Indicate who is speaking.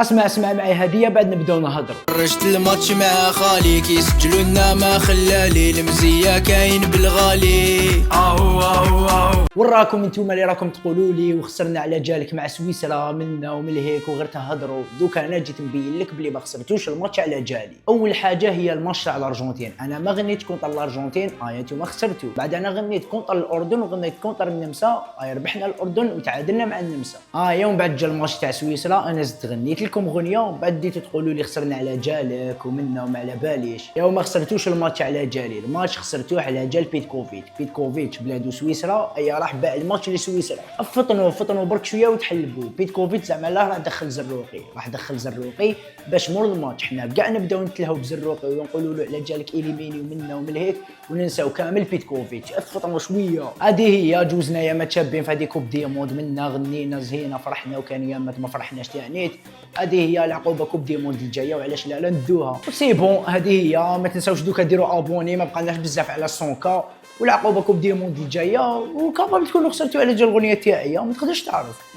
Speaker 1: اسمع معي هديه بعد نبداو نهضروا.
Speaker 2: رجت الماتش مع خالي كيسجلوا لنا ما خلالي المزيه كاين بالغالي.
Speaker 1: وراكم انتوما اللي راكم تقولوا لي وخسرنا على جالك مع سويسرا منا ومن هيك وغير تهضروا. دوك انا جيت نبين لك بلي ما خسرتوش الماتش على جالي. اول حاجه هي الماتش تاع الارجنتين، انا ما غنيت كونتر الارجنتين، انتوما خسرتوا. بعد انا غنيت كونتر الاردن وغنيت كونتر النمسا، ربحنا الاردن وتعادلنا مع النمسا. يوم بعد جا الماتش تاع سويسرا انا زدت غنيت لكم غنيه، بعد بديتوا تقولوا لي خسرنا على جالك ومنا وما على باليش. يوم ما خسرتوش الماتش على جالي، الماتش خسرتوه على جال بيتكوفيتش بلادو سويسرا، راح باع الماتش لسويسرا. فطنوا برك شويه وتحلبوا. بيتكوفيتش زعما لا راح دخل زروقي باش مور الماتش حنا كاع نبداو نتلهوا بزروقي ونقولوا له على جالك اليميني ومنا ومن هيك وننساو كامل بيتكوفيتش. فطنوا شويه. هذه هي جوزنا يا ما شابين في هذه كوب ديموند، منا غنينا زهينا فرحنا، وكان يا ما فرحناش تانيت. هذه هي العقوبه كوب ديموند الجايه، وعلاش لا ندوها سي بون. هذه هي، ما تنساوش دوكا ديروا ابوني، ما بقالناش بزاف على 100 والعقوبه كوب ديموند الجايه، وكابابل تكونوا خسرتوا على جال الغنيه تاعي ما تقدرش تعرف.